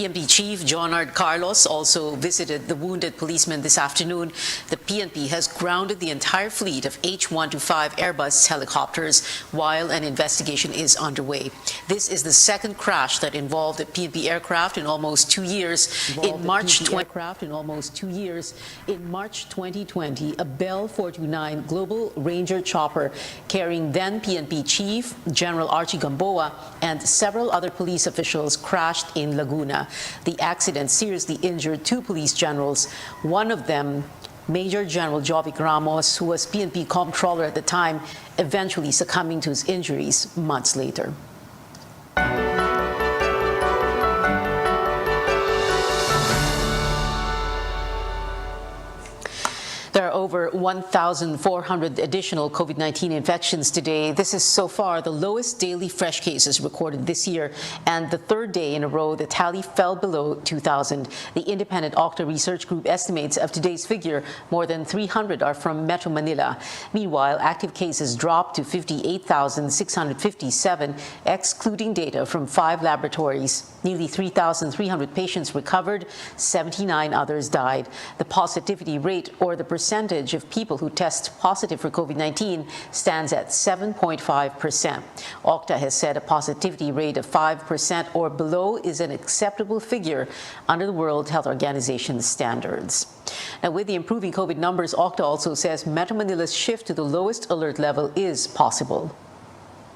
PNP Chief Jonard Carlos also visited the wounded policemen this afternoon. The PNP has grounded the entire fleet of H-125 Airbus helicopters while an investigation is underway. This is the second crash that involved a PNP aircraft in almost 2 years. In March 2020, a Bell 429 Global Ranger chopper carrying then PNP Chief General Archie Gamboa and several other police officials crashed in Laguna. The accident seriously injured 2 police generals. One of them, Major General Jovic Ramos, who was PNP comptroller at the time, eventually succumbing to his injuries months later. There are over 1,400 additional COVID-19 infections today. This is so far the lowest daily fresh cases recorded this year and the third day in a row the tally fell below 2,000. The independent Octa Research Group estimates of today's figure, more than 300 are from Metro Manila. Meanwhile, active cases dropped to 58,657, excluding data from 5 laboratories. Nearly 3,300 patients recovered, 79 others died. The positivity rate, or the percentage of people who test positive for COVID-19, stands at 7.5%. Octa has said a positivity rate of 5% or below is an acceptable figure under the World Health Organization's standards. Now, with the improving COVID numbers, Octa also says Metro Manila's shift to the lowest alert level is possible.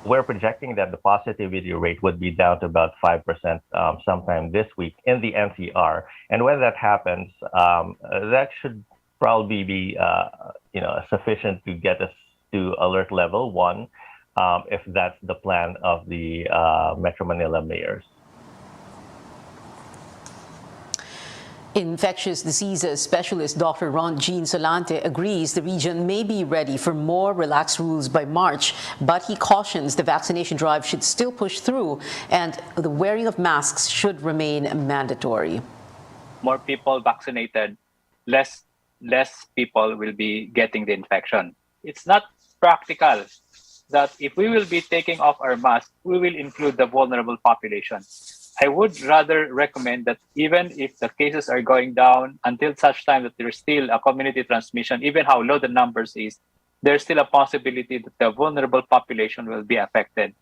We're projecting that the positivity rate would be down to about 5% sometime this week in the NCR. And when that happens, that should probably be sufficient to get us to alert level 1, if that's the plan of the Metro Manila mayors. Infectious diseases specialist Dr. Ron Jean Solante agrees the region may be ready for more relaxed rules by March, but he cautions the vaccination drive should still push through and the wearing of masks should remain mandatory. More people vaccinated, less people will be getting the infection. It's not practical that if we will be taking off our mask, we will include the vulnerable population. I would rather recommend that even if the cases are going down, until such time that there's still a community transmission, even how low the numbers is, there's still a possibility that the vulnerable population will be affected.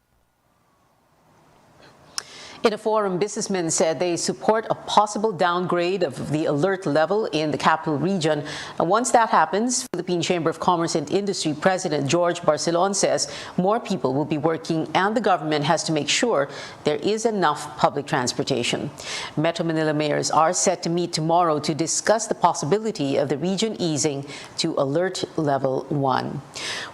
In a forum, businessmen said they support a possible downgrade of the alert level in the capital region. And once that happens, Philippine Chamber of Commerce and Industry President George Barcelon says more people will be working and the government has to make sure there is enough public transportation. Metro Manila mayors are set to meet tomorrow to discuss the possibility of the region easing to alert level 1.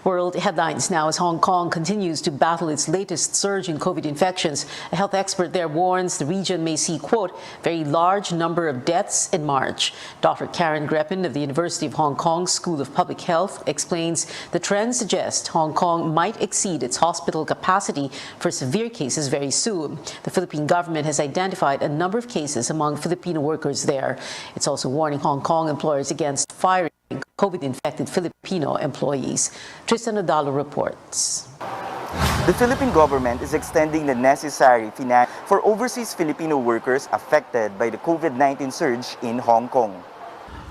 World headlines now as Hong Kong continues to battle its latest surge in COVID infections. A health expert there warns the region may see, quote, very large number of deaths in March. Dr. Karen Greppin of the University of Hong Kong School of Public Health explains the trend suggests Hong Kong might exceed its hospital capacity for severe cases very soon. The Philippine government has identified a number of cases among Filipino workers there. It's also warning Hong Kong employers against firing COVID-infected Filipino employees. Tristan Odalo reports. The Philippine government is extending the necessary finance for overseas Filipino workers affected by the COVID-19 surge in Hong Kong.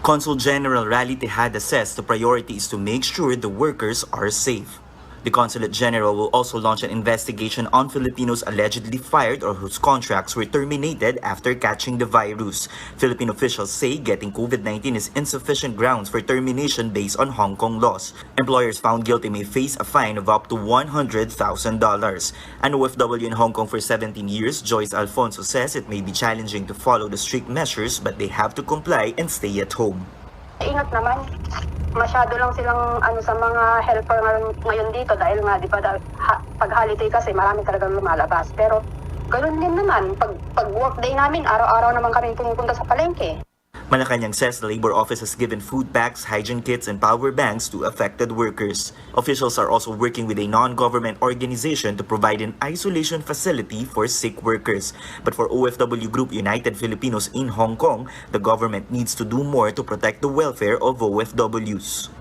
Consul General Rally Tejada says the priority is to make sure the workers are safe. The Consulate General will also launch an investigation on Filipinos allegedly fired or whose contracts were terminated after catching the virus. Philippine officials say getting COVID-19 is insufficient grounds for termination based on Hong Kong laws. Employers found guilty may face a fine of up to $100,000. An OFW in Hong Kong for 17 years, Joyce Alfonso says it may be challenging to follow the strict measures but they have to comply and stay at home. Ingat naman. Masyado lang silang sa mga helper ngayon dito dahil nga di ba pag holiday kasi marami talagang lumalabas. Pero ganoon din naman pag work day namin araw-araw naman kami pumupunta sa palengke. Malacanang says the labor office has given food packs, hygiene kits, and power banks to affected workers. Officials are also working with a non-government organization to provide an isolation facility for sick workers. But for OFW Group United Filipinos in Hong Kong, the government needs to do more to protect the welfare of OFWs.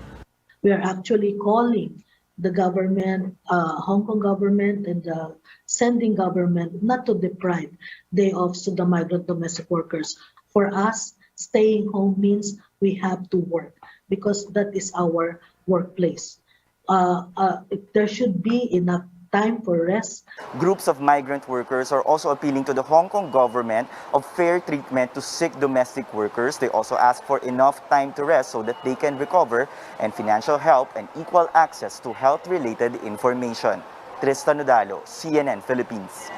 We are actually calling the government, Hong Kong government and the sending government not to deprive day offs to the migrant domestic workers. For us, staying home means we have to work because that is our workplace. There should be enough time for rest. Groups of migrant workers are also appealing to the Hong Kong government of fair treatment to sick domestic workers. They also ask for enough time to rest so that they can recover, and financial help and equal access to health-related information. Tristan Nodalo, CNN Philippines.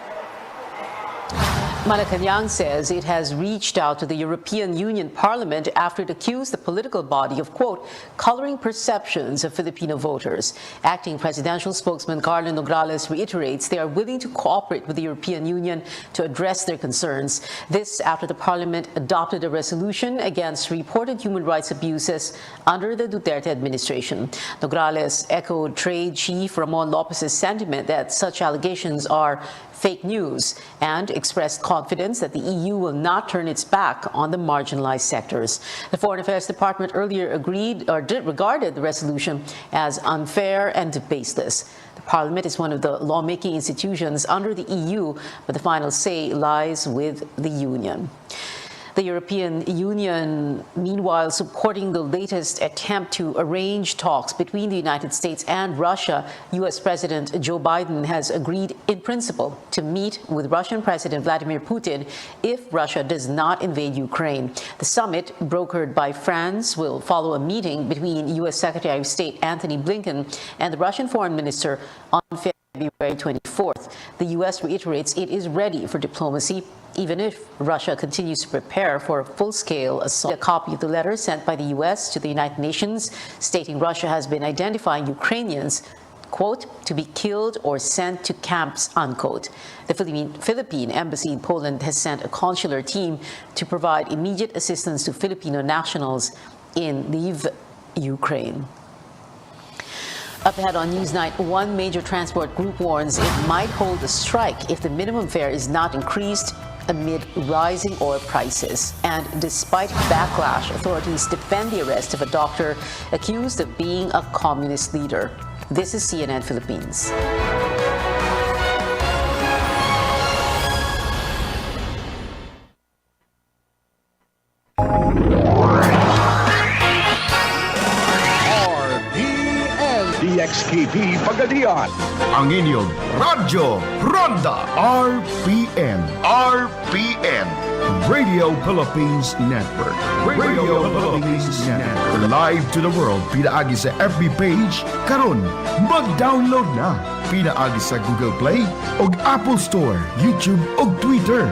Malacanang says it has reached out to the European Union Parliament after it accused the political body of, quote, coloring perceptions of Filipino voters. Acting presidential spokesman Carlo Nograles reiterates they are willing to cooperate with the European Union to address their concerns. This after the Parliament adopted a resolution against reported human rights abuses under the Duterte administration. Nograles echoed Trade Chief Ramon Lopez's sentiment that such allegations are fake news and expressed confidence that the EU will not turn its back on the marginalized sectors. The Foreign Affairs Department earlier regarded the resolution as unfair and baseless. The Parliament is one of the lawmaking institutions under the EU, but the final say lies with the Union. The European Union, meanwhile, supporting the latest attempt to arrange talks between the United States and Russia. U.S. President Joe Biden has agreed in principle to meet with Russian President Vladimir Putin if Russia does not invade Ukraine. The summit, brokered by France, will follow a meeting between U.S. Secretary of State Antony Blinken and the Russian Foreign Minister on February 24th. The U.S. reiterates it is ready for diplomacy, even if Russia continues to prepare for a full-scale assault. A copy of the letter sent by the U.S. to the United Nations stating Russia has been identifying Ukrainians, quote, to be killed or sent to camps, unquote. The Philippine embassy in Poland has sent a consular team to provide immediate assistance to Filipino nationals in Lviv, Ukraine. Up ahead on Newsnight, one major transport group warns it might hold a strike if the minimum fare is not increased amid rising oil prices. And despite backlash, authorities defend the arrest of a doctor accused of being a communist leader. This is CNN Philippines. DXKP Pagadian, ang inyong Radyo Ronda RPN. Radio Philippines Network. Radio Philippines Network. Live to the world, pinaagi sa FB page, karon mag-download na. Pinaagi sa Google Play og Apple Store, YouTube og Twitter.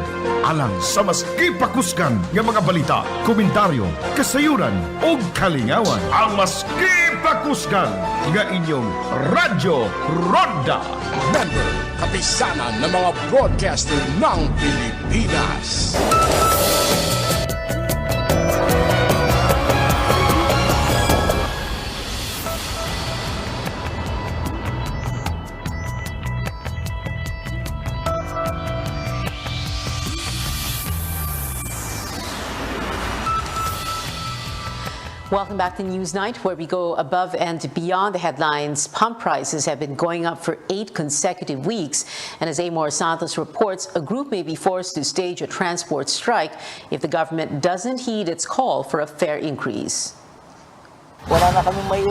Alang sa mas kipakuskan nga mga balita, komentaryo, kasayuran og kalingawan. Ang mas kipakuskan nga inyong Radyo Ronda. Member, kapisanan ng mga broadcaster ng Pilipinas. Welcome back to Newsnight, where we go above and beyond the headlines. Pump prices have been going up for 8 consecutive weeks. And as Amor Santos reports, a group may be forced to stage a transport strike if the government doesn't heed its call for a fare increase. Wala na kami may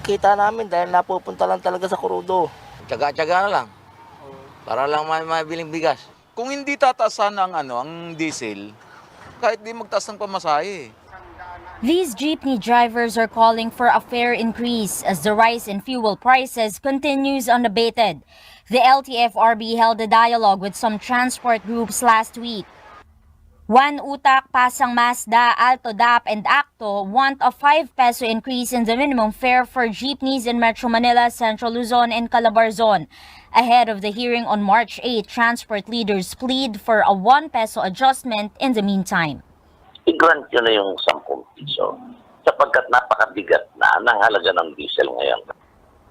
kita namin dahil napupunta lang talaga sa krudo. Tsaga-tsaga na lang. Para lang may mabiling bigas. Kung hindi tatasan ang diesel, kahit di magtaas ng pamasahe. These jeepney drivers are calling for a fare increase as the rise in fuel prices continues unabated. The LTFRB held a dialogue with some transport groups last week. One Utak, Pasang Mazda, Alto DAP, and Acto want a 5 peso increase in the minimum fare for jeepneys in Metro Manila, Central Luzon, and Calabarzon. Ahead of the hearing on March 8, transport leaders plead for a 1 peso adjustment in the meantime. I-grant nyo na yung 10 piso sapagkat napakabigat na ng halaga ng diesel ngayon.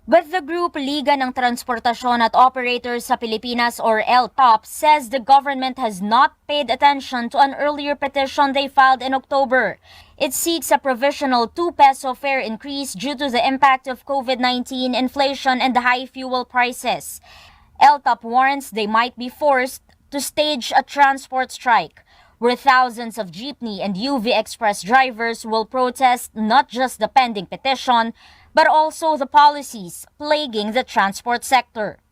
But the group Liga ng Transportasyon at Operators sa Pilipinas or LTOP says the government has not paid attention to an earlier petition they filed in October. It seeks a provisional 2 peso fare increase due to the impact of COVID-19 inflation and the high fuel prices. LTOP warns they might be forced to stage a transport strike, where thousands of jeepney and UV Express drivers will protest not just the pending petition, but also the policies plaguing the transport sector.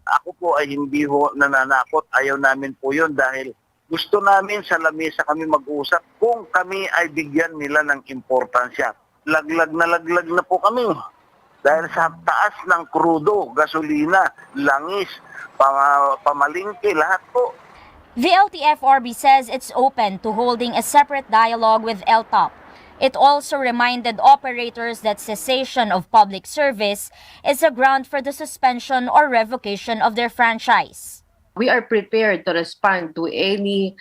Ako po ay hindi ho nananakot. Ayaw namin po yun dahil gusto namin sa lamesa kami mag-usap kung kami ay bigyan nila ng importansya. Laglag na po kami. Dahil sa taas ng krudo, gasolina, langis, pamalingke, lahat po. The LTFRB says it's open to holding a separate dialogue with LTOP. It also reminded operators that cessation of public service is a ground for the suspension or revocation of their franchise. We are prepared to respond to any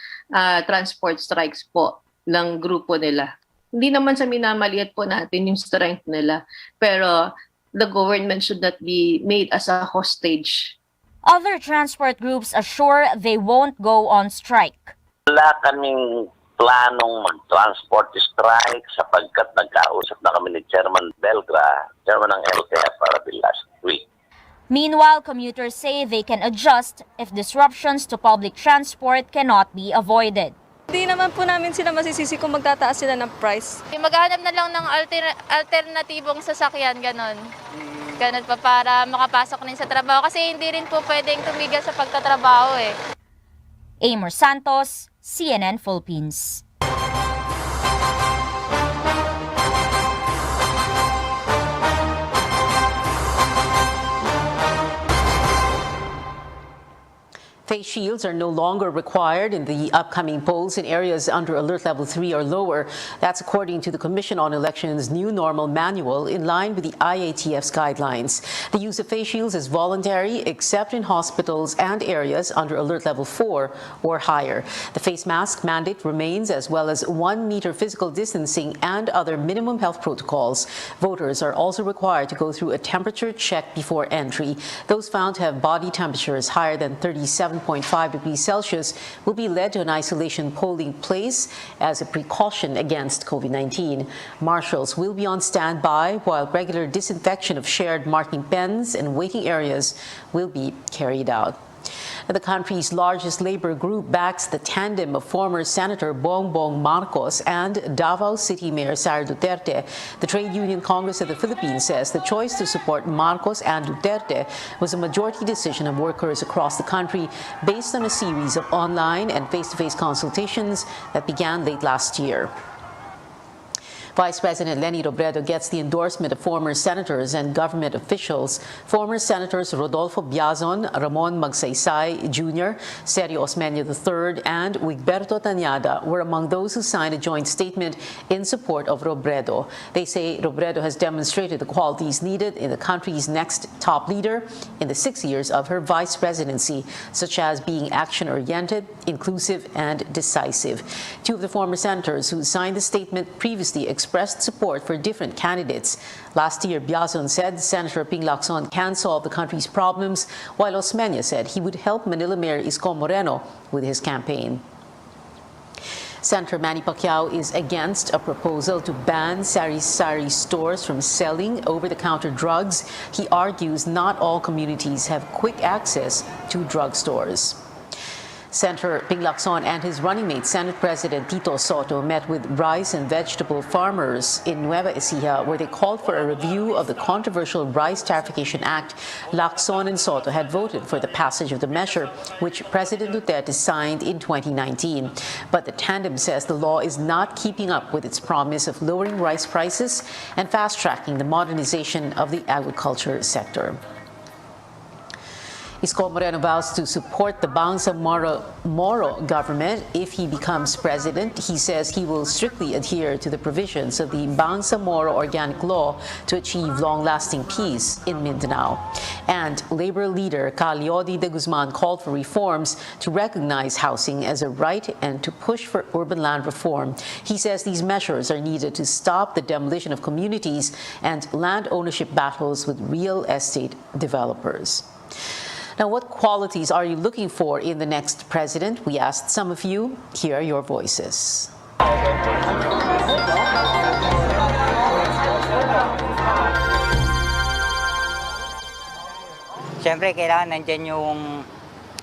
transport strikes po ng grupo nila. Hindi naman sa minamaliit po natin yung strength nila, pero the government should not be made as a hostage. Other transport groups assure they won't go on strike. Wala kaming planong mag-transport strike sapagkat nagkausap na kami ni Chairman Belgra, Chairman ng LTFRB last week. Meanwhile, commuters say they can adjust if disruptions to public transport cannot be avoided. Hindi naman po namin sila masisisi kung magtataas sila ng price. Maghahanap na lang ng alternatibong sasakyan, ganon. Ganon pa para makapasok rin sa trabaho kasi hindi rin po pwedeng tumigil sa pagtatrabaho eh. Amor Santos, CNN Philippines. Face shields are no longer required in the upcoming polls in areas under Alert Level 3 or lower. That's according to the Commission on Elections' new normal manual in line with the IATF's guidelines. The use of face shields is voluntary except in hospitals and areas under Alert Level 4 or higher. The face mask mandate remains, as well as 1 meter physical distancing and other minimum health protocols. Voters are also required to go through a temperature check before entry. Those found to have body temperatures higher than 37.5 degrees Celsius will be led to an isolation polling place as a precaution against COVID-19. Marshals will be on standby while regular disinfection of shared marking pens and waiting areas will be carried out. The country's largest labor group backs the tandem of former Senator Bongbong Marcos and Davao City Mayor Sara Duterte. The Trade Union Congress of the Philippines says the choice to support Marcos and Duterte was a majority decision of workers across the country based on a series of online and face-to-face consultations that began late last year. Vice President Leni Robredo gets the endorsement of former senators and government officials. Former Senators Rodolfo Biazon, Ramon Magsaysay Jr., Sergio Osmeña III, and Wigberto Tañada were among those who signed a joint statement in support of Robredo. They say Robredo has demonstrated the qualities needed in the country's next top leader in the 6 years of her vice presidency, such as being action-oriented, inclusive, and decisive. Two of the former senators who signed the statement previously expressed support for different candidates. Last year, Biazon said Senator Ping Lacson can solve the country's problems, while Osmeña said he would help Manila Mayor Isko Moreno with his campaign. Senator Manny Pacquiao is against a proposal to ban sari-sari stores from selling over-the-counter drugs. He argues not all communities have quick access to drugstores. Senator Ping Lacson and his running mate, Senate President Tito Soto, met with rice and vegetable farmers in Nueva Ecija, where they called for a review of the controversial Rice Tarification Act. Lacson and Soto had voted for the passage of the measure, which President Duterte signed in 2019. But the tandem says the law is not keeping up with its promise of lowering rice prices and fast-tracking the modernization of the agriculture sector. Isko Moreno vows to support the Bangsamoro government if he becomes president. He says he will strictly adhere to the provisions of the Bangsamoro Organic Law to achieve long-lasting peace in Mindanao. And Labor leader Leody de Guzman called for reforms to recognize housing as a right and to push for urban land reform. He says these measures are needed to stop the demolition of communities and land ownership battles with real estate developers. Now, what qualities are you looking for in the next president? We asked some of you. Here are your voices. Siyempre, kailangan nandyan yung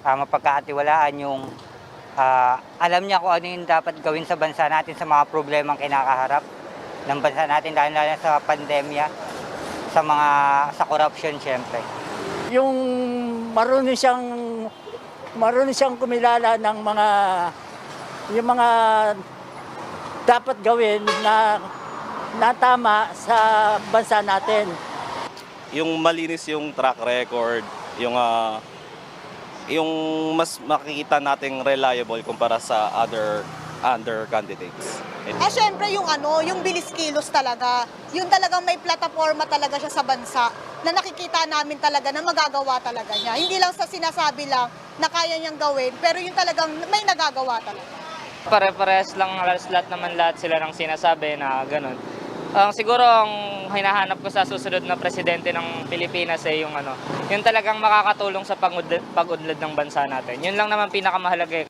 mapagkakatiwalaan, yung alam niya kung ano yung dapat gawin sa bansa natin sa mga problemang kinakaharap ng bansa natin, lalo sa pandemya, sa corruption, siyempre. Yung marunong siyang kumilala ng yung mga dapat gawin na tama sa bansa natin. Yung malinis yung track record, yung mas makikita nating reliable kumpara sa other candidates. Syempre yung bilis kilos talaga. Yung talagang may plataforma talaga siya sa bansa na nakikita namin talaga na magagawa talaga niya. Hindi lang sa sinasabi lang na kaya niyang gawin, pero yung talagang may nagagawa talaga. Pare-parehas lang lahat sila ng sinasabi na ganun. Siguro ang hinahanap ko sa susunod na presidente ng Pilipinas ay yung talagang makakatulong sa pag-unlad ng bansa natin. Yun lang naman pinakamahalaga.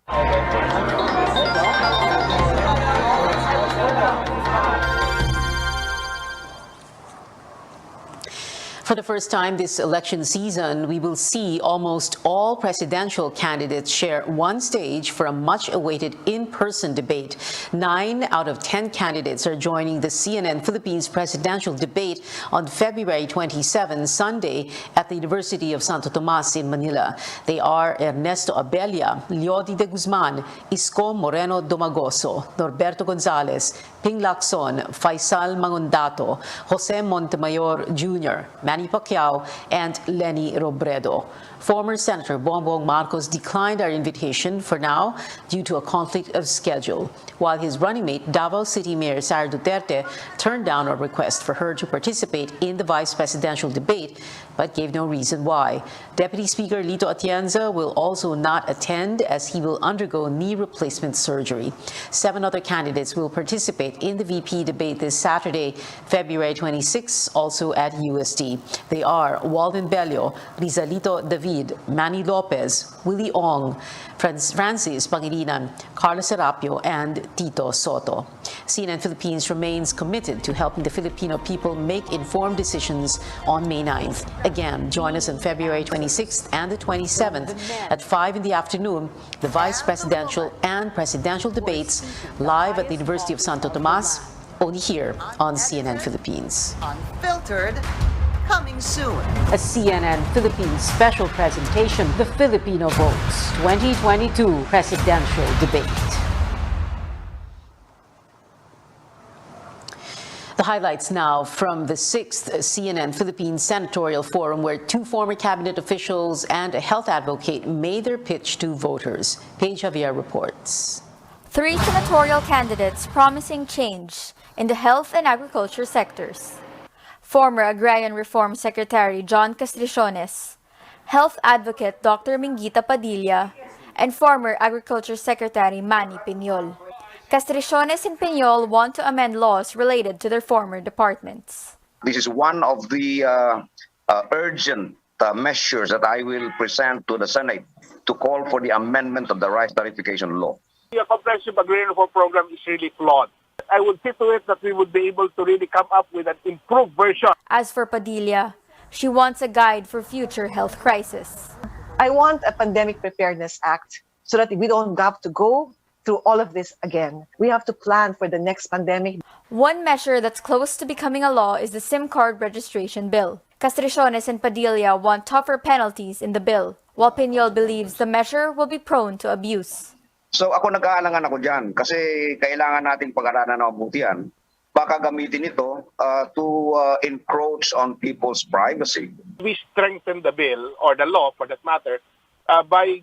For the first time this election season, we will see almost all presidential candidates share one stage for a much-awaited in-person debate. 9 out of 10 candidates are joining the CNN Philippines presidential debate on February 27, Sunday, at the University of Santo Tomas in Manila. They are Ernesto Abella, Leody de Guzman, Isko Moreno Domagoso, Norberto Gonzales, Ping Lacson, Faisal Mangundato, Jose Montemayor Jr., Manny Pacquiao, and Lenny Robredo. Former Senator Bongbong Marcos declined our invitation for now due to a conflict of schedule, while his running mate, Davao City Mayor Sara Duterte, turned down our request for her to participate in the vice presidential debate, but gave no reason why. Deputy Speaker Lito Atienza will also not attend as he will undergo knee replacement surgery. 7 other candidates will participate in the VP debate this Saturday, February 26, also at UST. They are Walden Bello, Rizalito David, Manny Lopez, Willie Ong, Francis Pangilinan, Carlos Serapio, and Tito Soto. CNN Philippines remains committed to helping the Filipino people make informed decisions on May 9th. Again, join us on February 26th and the 27th at 5 in the afternoon, the vice presidential and presidential debates live at the University of Santo Tomas, only here on CNN Philippines. Unfiltered, coming soon. A CNN Philippines special presentation, The Filipino Votes 2022 Presidential Debate. The highlights now from the 6th CNN Philippines Senatorial Forum, where 2 former cabinet officials and a health advocate made their pitch to voters. Paige Javier reports. 3 senatorial candidates promising change in the health and agriculture sectors. Former Agrarian Reform Secretary John Castriciones, health advocate Dr. Mingita Padilla, and former Agriculture Secretary Manny Piñol. Castriciones and Piñol want to amend laws related to their former departments. This is one of the urgent measures that I will present to the Senate to call for the amendment of the rice tariffication law. The comprehensive agrarian reform program is really flawed. I would see to it that we would be able to really come up with an improved version. As for Padilla, she wants a guide for future health crisis. I want a pandemic preparedness act so that we don't have to go through all of this again. We have to plan for the next pandemic. One measure that's close to becoming a law is the SIM card registration bill. Castriciones and Padilla want tougher penalties in the bill, while Piñol believes the measure will be prone to abuse. So ako nag-aalangan ako dyan kasi kailangan nating pag-aralan ng mabuti yan baka gamitin ito to encroach on people's privacy. We strengthen the bill or the law for that matter by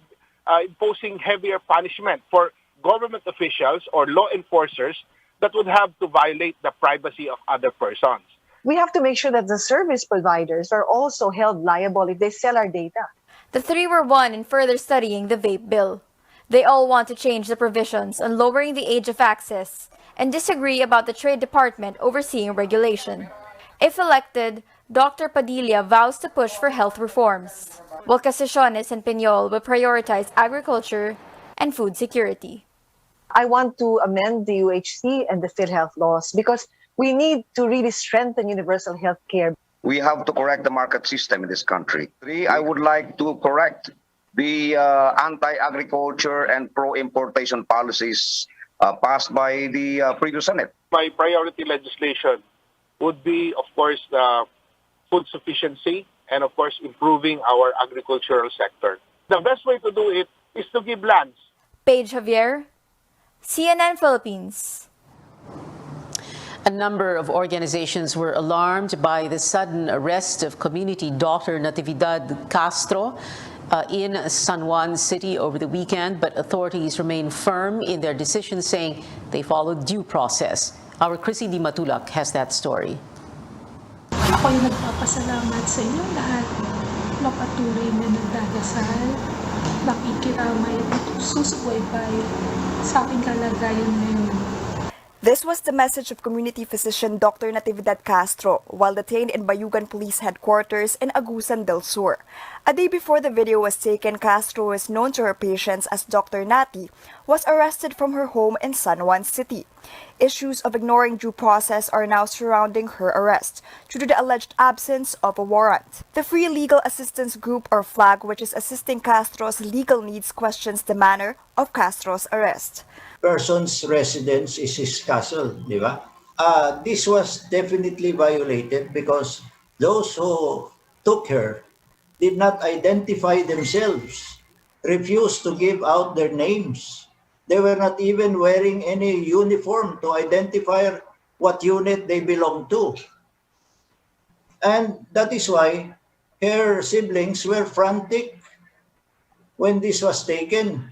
imposing heavier punishment for government officials or law enforcers that would have to violate the privacy of other persons. We have to make sure that the service providers are also held liable if they sell our data. The three were one in further studying the vape bill. They all want to change the provisions on lowering the age of access and disagree about the Trade Department overseeing regulation. If elected, Dr. Padilla vows to push for health reforms, while Casillones and Piñol will prioritize agriculture and food security. I want to amend the UHC and the PhilHealth laws because we need to really strengthen universal health care. We have to correct the market system in this country. Three, I would like to correct the anti-agriculture and pro-importation policies passed by the previous Senate. My priority legislation would be, of course, the food sufficiency and, of course, improving our agricultural sector. The best way to do it is to give lands. Paige Javier, CNN Philippines. A number of organizations were alarmed by the sudden arrest of community doctor Natividad Castro in San Juan City over the weekend, but authorities remain firm in their decision, saying they followed due process. Our Chrissy Di Matulak has that story. Ako'y nagpapasalamat sa inyong lahat na patuloy na nagdadasal, nakikiramay at susubaybay sa aking kalagayan ngayon. This was the message of community physician Dr. Natividad Castro while detained in Bayugan Police Headquarters in Agusan del Sur. A day before the video was taken, Castro, who is known to her patients as Dr. Nati, was arrested from her home in San Juan City. Issues of ignoring due process are now surrounding her arrest due to the alleged absence of a warrant. The Free Legal Assistance Group, or FLAG, which is assisting Castro's legal needs, questions the manner of Castro's arrest. Person's residence is his castle, di ba? This was definitely violated because those who took her did not identify themselves, refused to give out their names. They were not even wearing any uniform to identify what unit they belong to. And that is why her siblings were frantic when this was taken.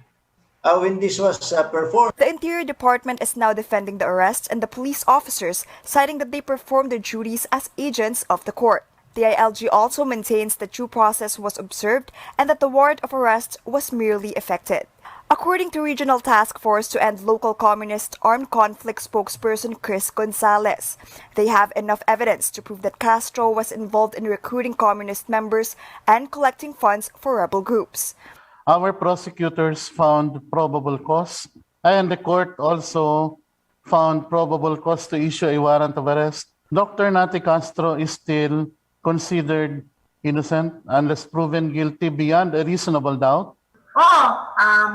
When this was performed. The Interior Department is now defending the arrest and the police officers, citing that they performed their duties as agents of the court. The ILG also maintains that due process was observed and that the warrant of arrest was merely effected. According to Regional Task Force to End Local Communist Armed Conflict spokesperson Chris Gonzalez, they have enough evidence to prove that Castro was involved in recruiting communist members and collecting funds for rebel groups. Our prosecutors found probable cause, and the court also found probable cause to issue a warrant of arrest. Dr. Nati Castro is still considered innocent unless proven guilty beyond a reasonable doubt. Oo,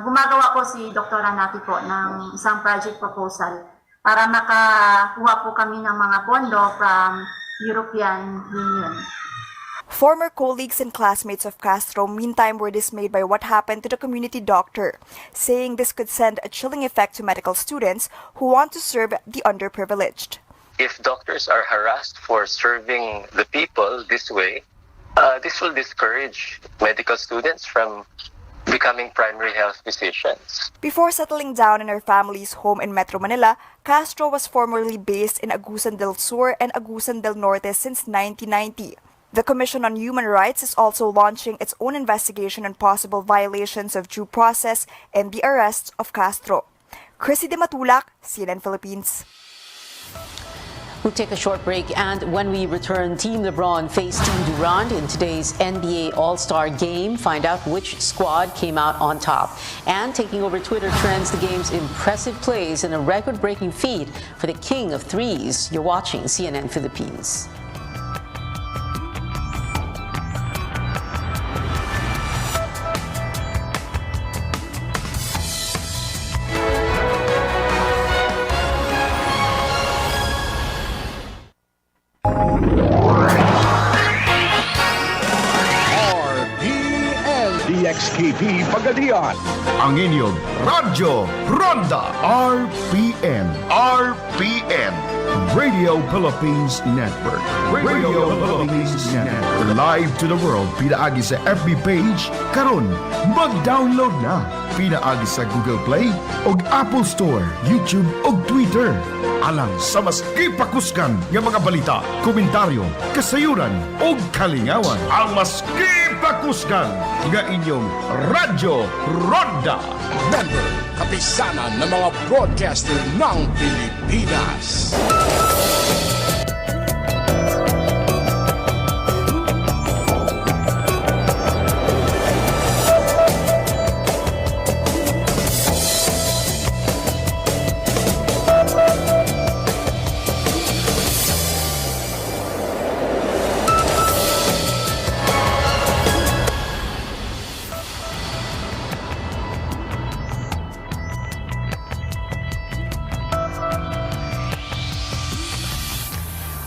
gumagawa po si Dr. Nati po ng isang project proposal para makakuha po kami ng mga pondo from European Union. Former colleagues and classmates of Castro, meantime, were dismayed by what happened to the community doctor, saying this could send a chilling effect to medical students who want to serve the underprivileged. If doctors are harassed for serving the people this way, this will discourage medical students from becoming primary health physicians. Before settling down in her family's home in Metro Manila, Castro was formerly based in Agusan del Sur and Agusan del Norte since 1990. The Commission on Human Rights is also launching its own investigation on possible violations of due process and the arrest of Castro. Chrissy Di Matulak, CNN Philippines. We'll take a short break, and when we return, Team LeBron faced Team Durant in today's NBA All-Star Game. Find out which squad came out on top. And taking over Twitter trends, the game's impressive plays and a record-breaking feat for the king of threes. You're watching CNN Philippines. DXKP Pagadian. Ang inyong Radyo Ronda. RPN. Radio Philippines Network. Radio Philippines Network. Live to the world, pinaagi sa FB page, karon mag-download na. Pinaagi sa Google Play, og Apple Store, YouTube, og Twitter. Alang sa mas kipakuskan nga mga balita, komentaryo, kasayuran, og kalingawan. Ang mas kipakuskan nga inyong Radyo Ronda Network, kapisanan ng mga broadcaster ng Pilipinas.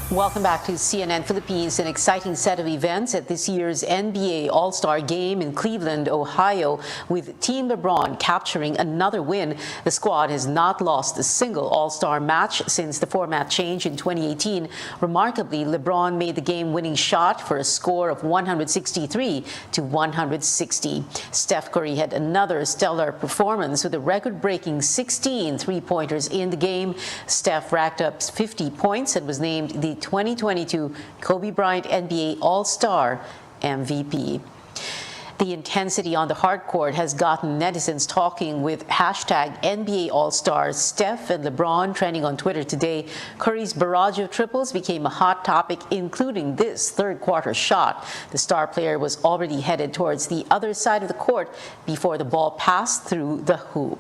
Welcome back to CNN Philippines. An exciting set of events at this year's NBA All-Star Game in Cleveland, Ohio, with Team LeBron capturing another win. The squad has not lost a single All-Star match since the format change in 2018. Remarkably, LeBron made the game-winning shot for a score of 163 to 160. Steph Curry had another stellar performance with a record-breaking 16 three-pointers in the game. Steph racked up 50 points and was named the 2022 Kobe Bryant NBA All-Star MVP. The intensity on the hardcourt has gotten netizens talking with hashtag NBA All-Stars. Steph and LeBron trending on Twitter today. Curry's barrage of triples became a hot topic, including this third-quarter shot. The star player was already headed towards the other side of the court before the ball passed through the hoop.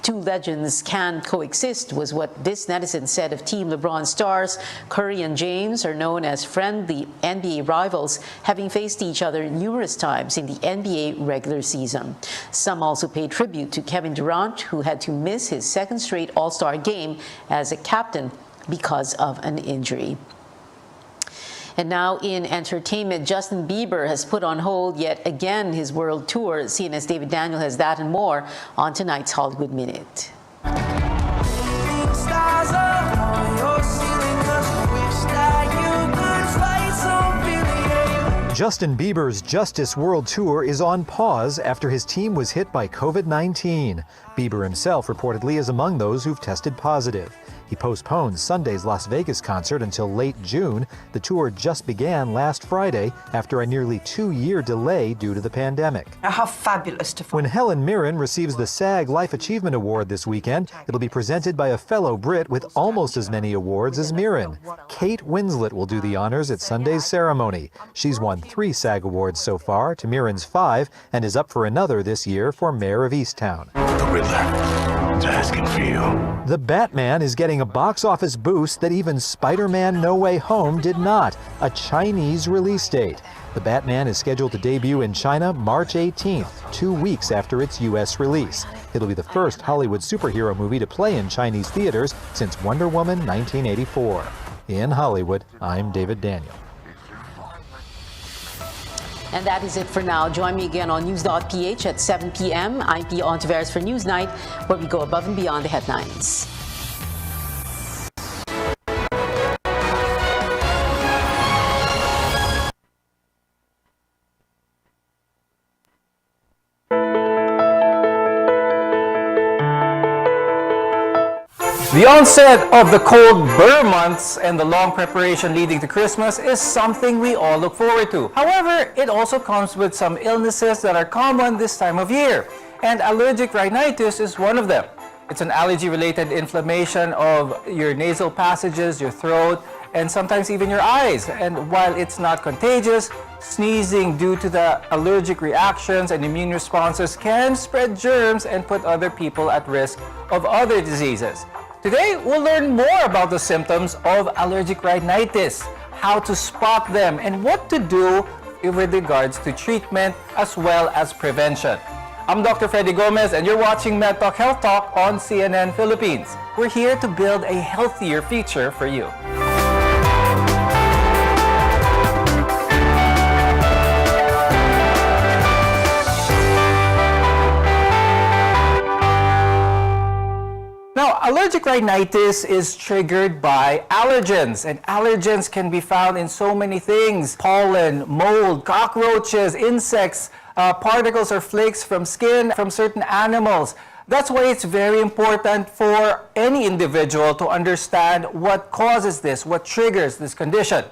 Two legends can coexist was what this netizen said of Team LeBron stars. Curry and James are known as friendly NBA rivals, having faced each other numerous times in the NBA regular season. Some also paid tribute to Kevin Durant, who had to miss his second straight All-Star game as a captain because of an injury. And now in entertainment, Justin Bieber has put on hold yet again his world tour. CNN's David Daniel has that and more on tonight's Hollywood Minute. Justin Bieber's Justice World Tour is on pause after his team was hit by COVID-19. Bieber himself reportedly is among those who've tested positive. He postponed Sunday's Las Vegas concert until late June. The tour just began last Friday after a nearly 2-year delay due to the pandemic. How fabulous to find. When Helen Mirren receives the SAG Life Achievement Award this weekend, it'll be presented by a fellow Brit with almost as many awards as Mirren. Kate Winslet will do the honors at Sunday's ceremony. She's won 3 SAG awards so far, to Mirren's 5, and is up for another this year for Mayor of Easttown. The Riddler is asking for you. The Batman is getting a box office boost that even Spider-Man No Way Home did not, a Chinese release date. The Batman is scheduled to debut in China March 18th, 2 weeks after its U.S. release. It'll be the first Hollywood superhero movie to play in Chinese theaters since Wonder Woman 1984. In Hollywood, I'm David Daniel. And that is it for now. Join me again on News.ph at 7 p.m. I'm Pia Ontiveros for Newsnight, where we go above and beyond the headlines. The onset of the cold Burr months and the long preparation leading to Christmas is something we all look forward to. However, it also comes with some illnesses that are common this time of year, and allergic rhinitis is one of them. It's an allergy-related inflammation of your nasal passages, your throat, and sometimes even your eyes. And while it's not contagious, sneezing due to the allergic reactions and immune responses can spread germs and put other people at risk of other diseases. Today, we'll learn more about the symptoms of allergic rhinitis, how to spot them, and what to do with regards to treatment as well as prevention. I'm Dr. Freddy Gomez, and you're watching MedTalk Health Talk on CNN Philippines. We're here to build a healthier future for you. Now, Allergic rhinitis is triggered by allergens, and allergens can be found in so many things: pollen, mold, cockroaches, insects, particles or flakes from skin from certain animals. That's why it's very important for any individual to understand what causes this, what triggers this condition.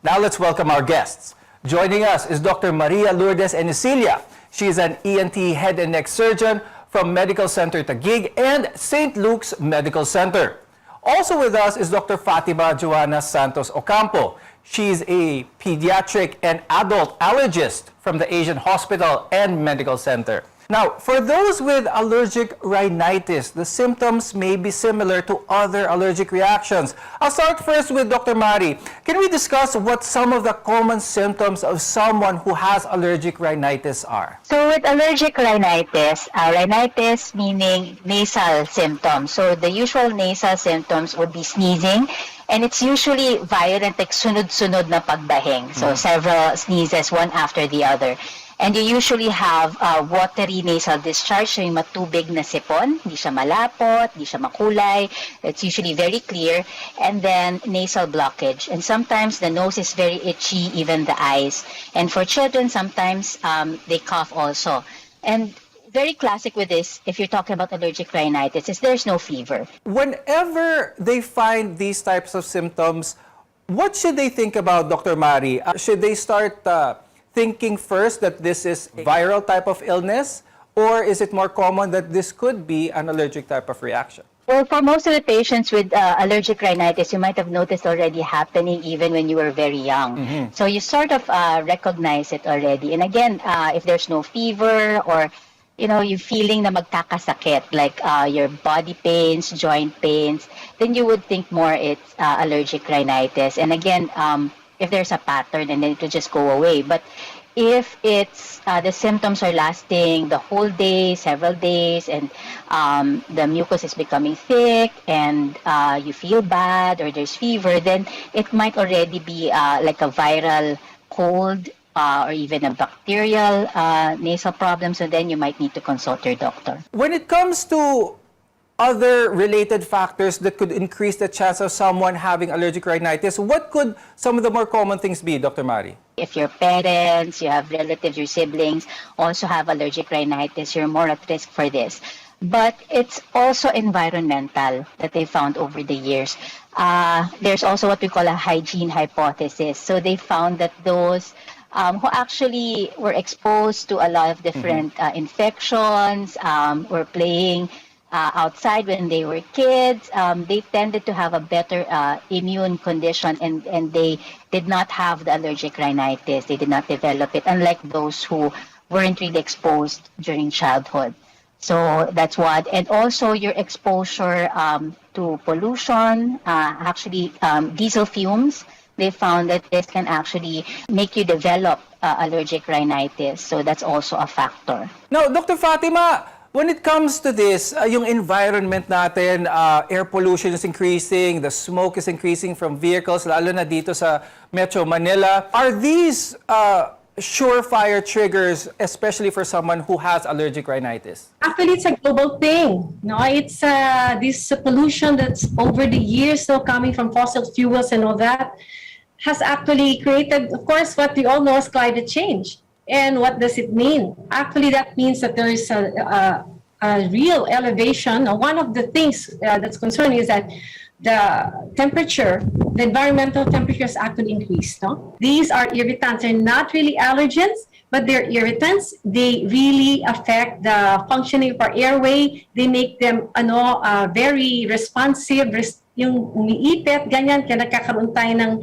Now let's welcome our guests. Joining us is Dr. Maria Lourdes Enicilia. She's an ENT head and neck surgeon from Medical Center Taguig and St. Luke's Medical Center. Also with us is Dr. Fatima Joanna Santos Ocampo. She's a pediatric and adult allergist from the Asian Hospital and Medical Center. Now, for those with allergic rhinitis, the symptoms may be similar to other allergic reactions. I'll start first with Dr. Mari. Can we discuss what some of the common symptoms of someone who has allergic rhinitis are? So with allergic rhinitis, rhinitis meaning nasal symptoms. So the usual nasal symptoms would be sneezing, and it's usually violent, like sunod-sunod na pagbahing. So several sneezes, one after the other. And you usually have watery nasal discharge, so yung matubig na sipon, hindi siya malapot, hindi siya makulay, it's usually very clear, and then nasal blockage. And sometimes the nose is very itchy, even the eyes. And for children, sometimes they cough also. And very classic with this, if you're talking about allergic rhinitis, is there's no fever. Whenever they find these types of symptoms, what should they think about, Dr. Mari? Should they start thinking first that this is a viral type of illness, or is it more common that this could be an allergic type of reaction? Well, for most of the patients with allergic rhinitis, you might have noticed already happening even when you were very young. So you sort of recognize it already. And again, if there's no fever or you're feeling na magkakasakit, like your body pains, joint pains, then you would think more it's allergic rhinitis. And again, if there's a pattern, and then it will just go away. But if it's the symptoms are lasting the whole day, several days, and the mucus is becoming thick, and you feel bad, or there's fever, then it might already be like a viral cold, or even a bacterial nasal problem. So then you might need to consult your doctor. When it comes to other related factors that could increase the chance of someone having allergic rhinitis, what could some of the more common things be, Dr. Mari? If your parents, you have relatives, your siblings also have allergic rhinitis, you're more at risk for this. But it's also environmental that they found over the years. There's also what we call a hygiene hypothesis. So they found that those who actually were exposed to a lot of different infections, were playing outside when they were kids, they tended to have a better immune condition, and they did not have the allergic rhinitis. They did not develop it, unlike those who weren't really exposed during childhood. So that's what. And also your exposure to pollution, actually diesel fumes, they found that this can actually make you develop allergic rhinitis. So that's also a factor. Now, Dr. Fatima, when it comes to this, yung environment natin, air pollution is increasing, the smoke is increasing from vehicles, lalo na dito sa Metro Manila. Are these surefire triggers, especially for someone who has allergic rhinitis? Actually, it's a global thing. No, it's this pollution that's over the years coming from fossil fuels and all that has actually created, of course, what we all know is climate change. And what does it mean? Actually, that means that there is a real elevation. One of the things that's concerning is that the temperature, the environmental temperature has actually increased. No? These are irritants. They're not really allergens, but they're irritants. They really affect the functioning of our airway. They make them very responsive, yung umiipit, ganyan, kaya nagkakaroon tayo ng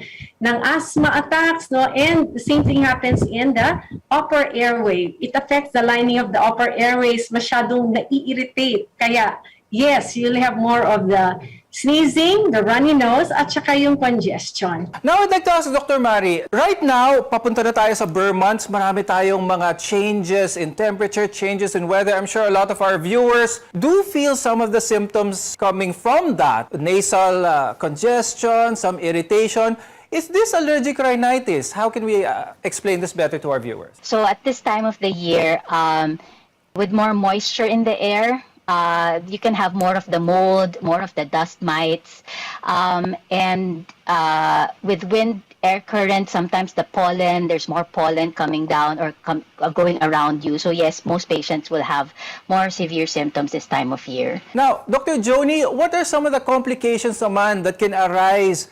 asthma attacks, no? And the same thing happens in the upper airway. It affects the lining of the upper airways, masyadong nai-irritate. Kaya, yes, you'll have more of the sneezing, the runny nose, at saka yung congestion. Now, I'd like to ask Dr. Mari, right now, papunta na tayo sa Burr months. Marami tayong mga changes in temperature, changes in weather. I'm sure a lot of our viewers do feel some of the symptoms coming from that. Nasal congestion, some irritation. Is this allergic rhinitis? How can we explain this better to our viewers? So at this time of the year, with more moisture in the air, You can have more of the mold, more of the dust mites, and with wind, air current, sometimes the pollen, there's more pollen coming down or going around you. So yes, most patients will have more severe symptoms this time of year. Now, Dr. Joni, what are some of the complications naman that can arise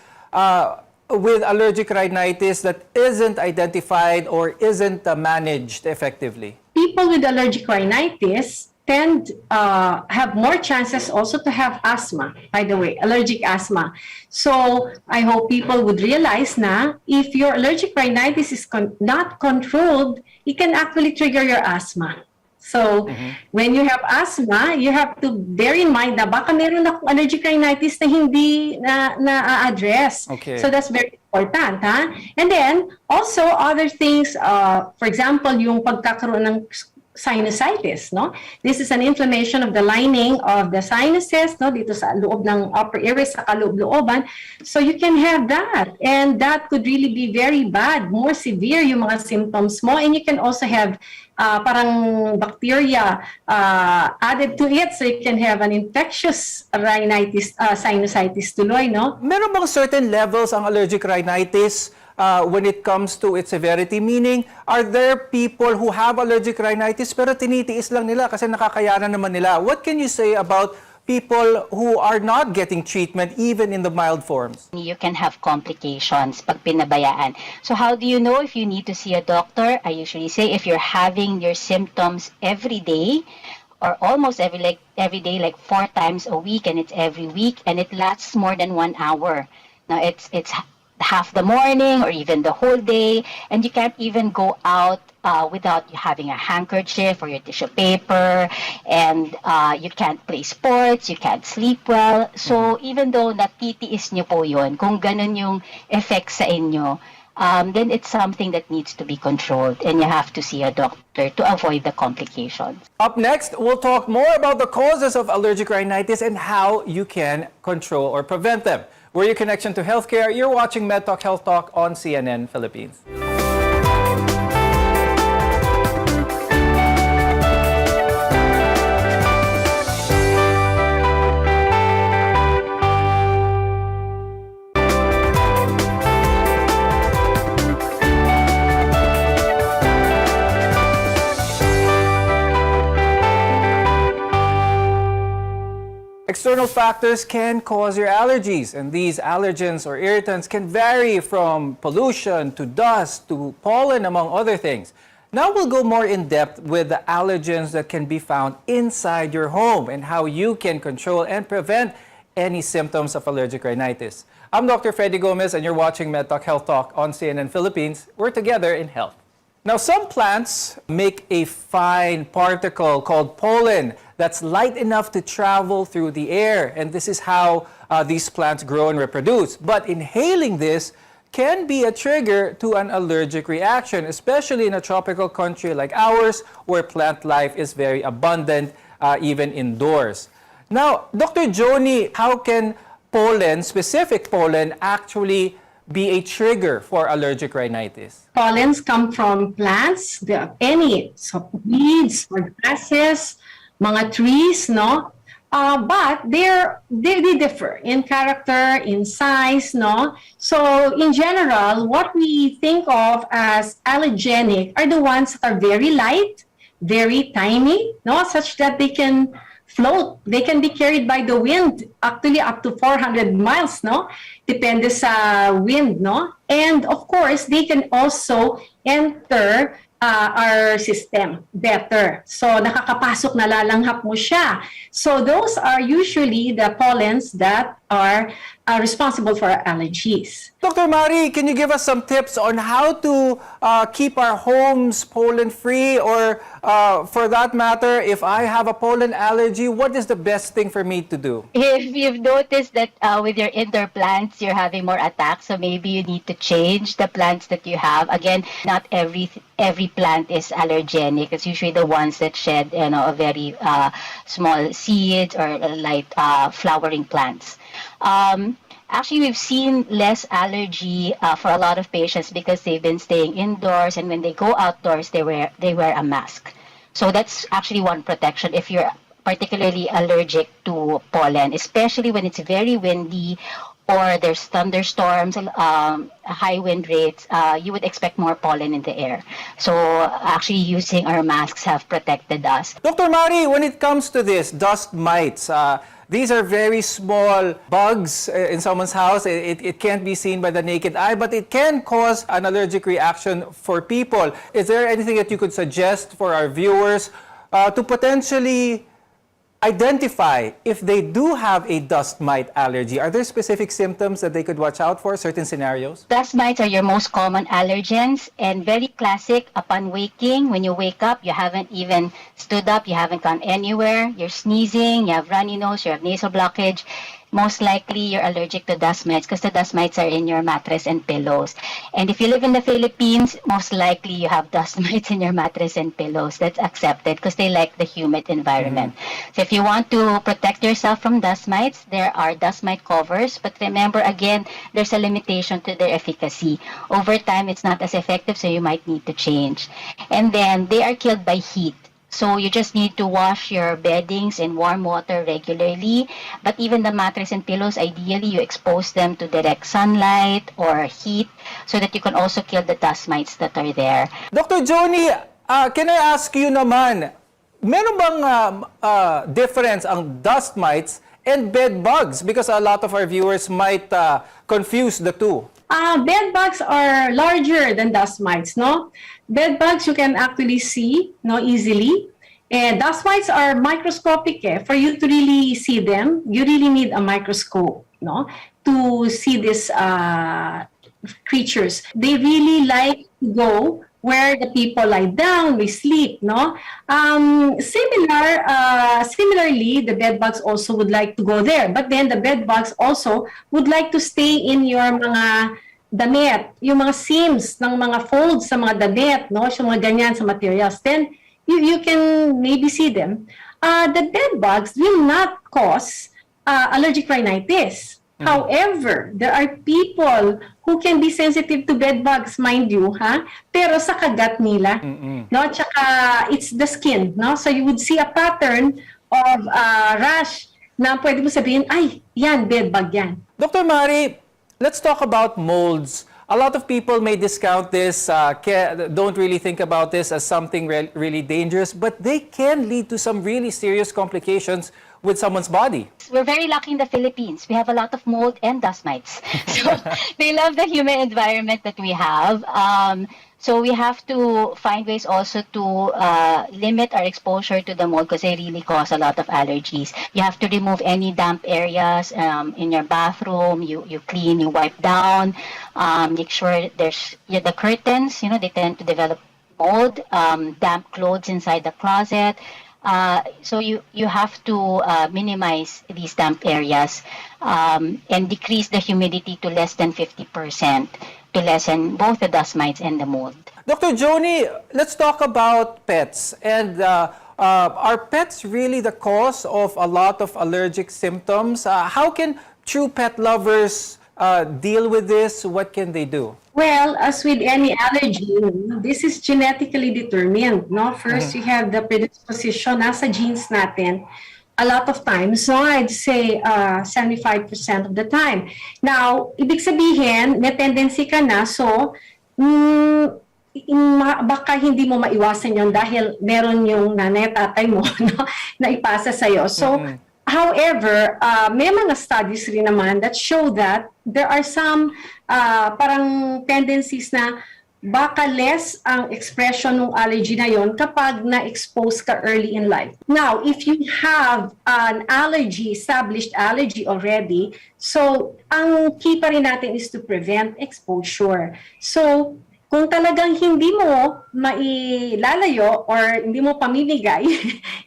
with allergic rhinitis that isn't identified or isn't managed effectively? People with allergic rhinitis tend have more chances also to have asthma, by the way, allergic asthma. So I hope people would realize na if your allergic rhinitis is not controlled, it can actually trigger your asthma. So when you have asthma, you have to bear in mind na baka meron akong allergic rhinitis na hindi na-address. Okay. So that's very important. Ha? And then also other things, for example, yung pagkakaroon ng sinusitis, no? This is an inflammation of the lining of the sinuses, no? Dito sa loob ng upper airways, sa kaloob-looban. So you can have that. And that could really be very bad, more severe yung mga symptoms mo. And you can also have parang bacteria added to it. So you can have an infectious rhinitis, sinusitis tuloy, no? Meron bang certain levels ang allergic rhinitis when it comes to its severity? Meaning, are there people who have allergic rhinitis pero tinitiis lang nila kasi nakakayanan naman nila? What can you say about people who are not getting treatment even in the mild forms? You can have complications pag pinabayaan. So how do you know if you need to see a doctor? I usually say if you're having your symptoms every day or almost every day, like 4 times a week, and it's every week, and it lasts more than 1 hour. Now it's half the morning or even the whole day, and you can't even go out without having a handkerchief or your tissue paper, and you can't play sports, you can't sleep well. So even though natitiis nyo po yun, kung ganun yung effect sa inyo, then it's something that needs to be controlled, and you have to see a doctor to avoid the complications. Up next, we'll talk more about the causes of allergic rhinitis and how you can control or prevent them. We're your connection to healthcare. You're watching MedTalk Health Talk on CNN Philippines. External factors can cause your allergies, and these allergens or irritants can vary from pollution to dust to pollen, among other things. Now we'll go more in depth with the allergens that can be found inside your home and how you can control and prevent any symptoms of allergic rhinitis. I'm Dr. Freddy Gomez, and you're watching MedTalk Health Talk on CNN Philippines. We're together in health. Now, some plants make a fine particle called pollen that's light enough to travel through the air, and this is how these plants grow and reproduce. But inhaling this can be a trigger to an allergic reaction, especially in a tropical country like ours, where plant life is very abundant, even indoors. Now, Dr. Joni, how can pollen, specific pollen, actually be a trigger for allergic rhinitis? Pollens come from plants, so weeds or grasses, mga trees, no? But they differ in character, in size, no? So in general, what we think of as allergenic are the ones that are very light, very tiny, no? Such that they can float. They can be carried by the wind, actually up to 400 miles, no? Depende sa wind, no? And of course, they can also enter our system better. So nakakapasok, nalalanghap mo siya. So those are usually the pollens that are responsible for allergies. Dr. Mari, can you give us some tips on how to keep our homes pollen-free, or for that matter, if I have a pollen allergy, what is the best thing for me to do? If you've noticed that with your indoor plants, you're having more attacks, so maybe you need to change the plants that you have. Again, not every plant is allergenic. It's usually the ones that shed, a very small seeds or light flowering plants. Actually, we've seen less allergy for a lot of patients because they've been staying indoors, and when they go outdoors, they wear a mask. So that's actually one protection. If you're particularly allergic to pollen, especially when it's very windy or there's thunderstorms, high wind rates. You would expect more pollen in the air. So actually using our masks have protected us. Dr. Mari, when it comes to this, dust mites, these are very small bugs in someone's house. It can't be seen by the naked eye, but it can cause an allergic reaction for people. Is there anything that you could suggest for our viewers to potentially identify if they do have a dust mite allergy? Are there specific symptoms that they could watch out for, certain scenarios? Dust mites are your most common allergens and very classic upon waking. When you wake up, you haven't even stood up, you haven't gone anywhere, you're sneezing, you have runny nose, you have nasal blockage. Most likely you're allergic to dust mites because the dust mites are in your mattress and pillows. And if you live in the Philippines, most likely you have dust mites in your mattress and pillows. That's accepted because they like the humid environment. So if you want to protect yourself from dust mites, there are dust mite covers. But remember, again, there's a limitation to their efficacy. Over time, it's not as effective, so you might need to change. And then they are killed by heat. So you just need to wash your beddings in warm water regularly. But even the mattress and pillows, ideally you expose them to direct sunlight or heat so that you can also kill the dust mites that are there. Dr. Joni, can I ask you naman, meron bang difference ang dust mites and bed bugs? Because a lot of our viewers might confuse the two. Bed bugs are larger than dust mites, no? Bed bugs you can actually see, no, easily. And dust mites are microscopic. For you to really see them, you really need a microscope, no, to see these creatures. They really like to go where the people lie down, they sleep, no? Similarly, the bed bugs also would like to go there. But then the bed bugs also would like to stay in your mga damit, yung mga seams ng mga folds sa mga damit, no? Yung mga ganyan sa materials. Then, you can maybe see them. The bed bugs will not cause allergic rhinitis. However, there are people who can be sensitive to bed bugs, mind you, ha? Pero sa kagat nila, no? Tsaka it's the skin, no? So you would see a pattern of rash na pwede mo sabihin, ay, yan, bed bug yan. Dr. Mari, let's talk about molds. A lot of people may discount this, don't really think about this as something really dangerous, but they can lead to some really serious complications with someone's body. We're very lucky in the Philippines. We have a lot of mold and dust mites. So they love the humid environment that we have. So we have to find ways also to limit our exposure to the mold because they really cause a lot of allergies. You have to remove any damp areas in your bathroom. You clean, you wipe down. Make sure there's the curtains, they tend to develop mold, damp clothes inside the closet. So you have to minimize these damp areas and decrease the humidity to less than 50% to lessen both the dust mites and the mold. Dr. Joni, let's talk about pets. And are pets really the cause of a lot of allergic symptoms? How can true pet lovers deal with this? What can they do? Well, as with any allergy, this is genetically determined, no? First, you have the predisposition, nasa genes natin, a lot of times, so I'd say 75% of the time. Now, ibig sabihin, may tendency ka na, so baka hindi mo maiwasan yon dahil meron yung nanay tatay mo no, na ipasa sa'yo. So, however, may mga studies rin naman that show that there are some parang tendencies na baka less ang expression ng allergy na yon kapag na-expose ka early in life. Now, if you have an allergy, established allergy already, so ang key pa rin natin is to prevent exposure. So, kung talagang hindi mo mailalayo or hindi mo pamimigay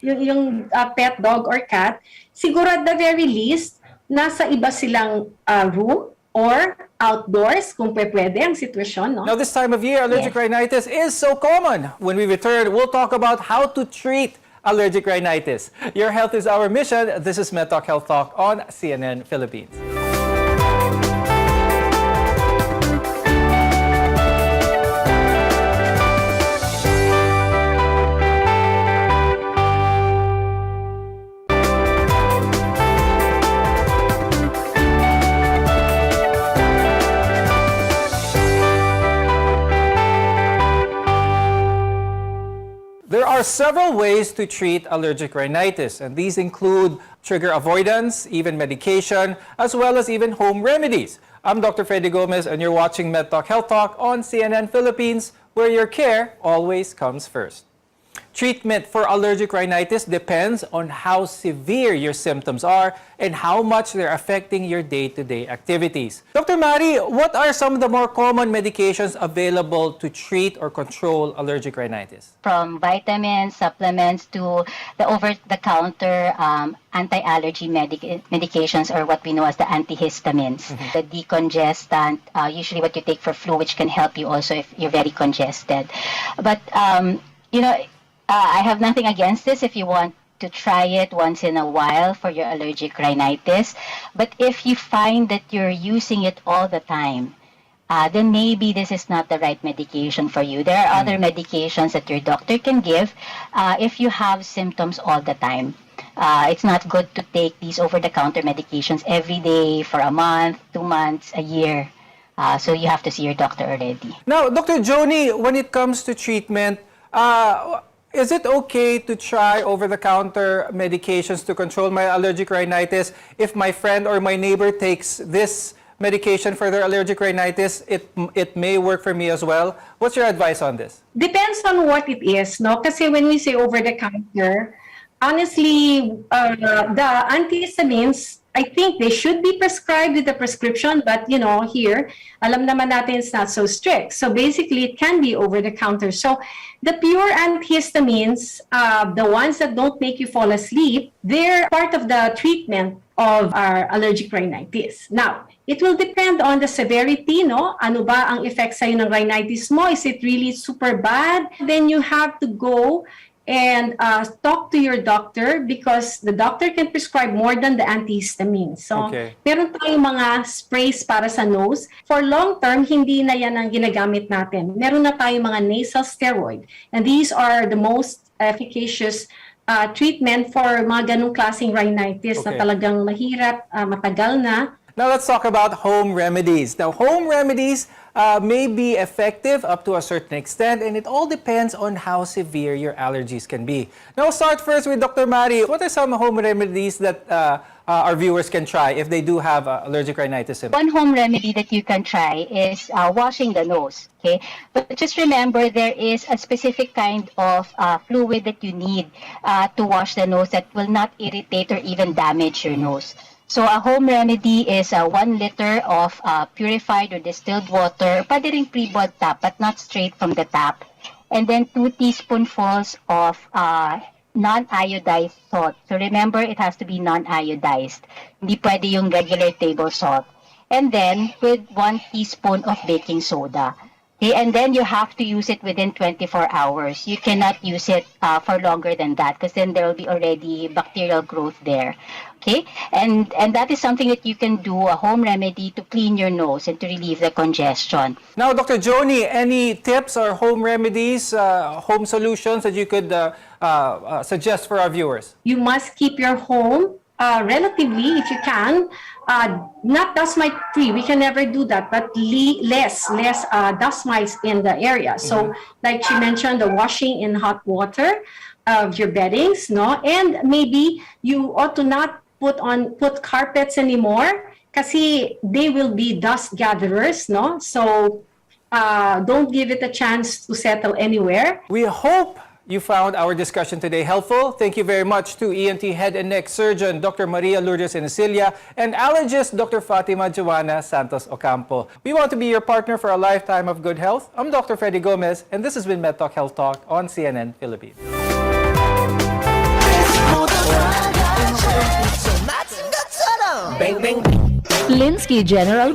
yung pet dog or cat, siguro at the very least, nasa iba silang room or outdoors kung pwede ang sitwasyon. No? Now this time of year, allergic rhinitis is so common. When we return, we'll talk about how to treat allergic rhinitis. Your health is our mission. This is MedTalk Health Talk on CNN Philippines. several ways to treat allergic rhinitis, and these include trigger avoidance, even medication, as well as even home remedies. I'm Dr. Freddy Gomez, and you're watching MedTalk Health Talk on CNN Philippines, where your care always comes first. Treatment for allergic rhinitis depends on how severe your symptoms are and how much they're affecting your day-to-day activities. Dr. Mari, what are some of the more common medications available to treat or control allergic rhinitis? From vitamins, supplements, to the over-the-counter anti-allergy medications, or what we know as the antihistamines. The decongestant, usually what you take for flu, which can help you also if you're very congested. But, I have nothing against this if you want to try it once in a while for your allergic rhinitis. But if you find that you're using it all the time, then maybe this is not the right medication for you. There are other medications that your doctor can give if you have symptoms all the time. It's not good to take these over-the-counter medications every day for a month, 2 months, a year. So you have to see your doctor already. Now, Dr. Joni, when it comes to treatment, is it okay to try over-the-counter medications to control my allergic rhinitis? If my friend or my neighbor takes this medication for their allergic rhinitis, it may work for me as well. What's your advice on this? Depends on what it is, no? Kasi when we say over-the-counter, honestly, the antihistamines, I think they should be prescribed with a prescription, but here, alam naman natin it's not so strict. So basically, it can be over-the-counter. So the pure antihistamines, the ones that don't make you fall asleep, they're part of the treatment of our allergic rhinitis. Now, it will depend on the severity, no? Ano ba ang effect sa'yo ng rhinitis mo? Is it really super bad? Then you have to go and talk to your doctor, because the doctor can prescribe more than the antihistamines. So, meron tayong mga sprays para sa nose. For long term, hindi na yan ang ginagamit natin. Meron na tayong mga nasal steroid. And these are the most efficacious treatment for mga ganong klaseng rhinitis na talagang mahirap, matagal na. Now let's talk about home remedies. Now, home remedies may be effective up to a certain extent, and it all depends on how severe your allergies can be. Now, we'll start first with Dr. Mari. What are some home remedies that our viewers can try if they do have allergic rhinitis symptoms? One home remedy that you can try is washing the nose. Okay, but just remember, there is a specific kind of fluid that you need to wash the nose that will not irritate or even damage your nose. So a home remedy is 1 liter of purified or distilled water, pwede rin pre-boiled tap, but not straight from the tap. And then 2 teaspoonfuls of non-iodized salt. So remember, it has to be non-iodized. Hindi pwede yung regular table salt. And then with 1 teaspoon of baking soda. Okay, and then you have to use it within 24 hours. You cannot use it for longer than that, because then there will be already bacterial growth there. Okay, and that is something that you can do, a home remedy to clean your nose and to relieve the congestion. Now, Dr. Joni, any tips or home remedies, home solutions that you could suggest for our viewers? You must keep your home relatively, if you can, not dust mite free. We can never do that, but less dust mites in the area. So, like she mentioned, the washing in hot water of your beddings, no, and maybe you ought to not put carpets anymore, kasi they will be dust gatherers, no. So, don't give it a chance to settle anywhere. We hope you found our discussion today helpful. Thank you very much to ENT Head and Neck Surgeon Dr. Maria Lourdes Inicilia and allergist Dr. Fatima Joanna Santos Ocampo. We want to be your partner for a lifetime of good health. I'm Dr. Freddy Gomez, and this has been MedTalk Health Talk on CNN Philippines. Linsky General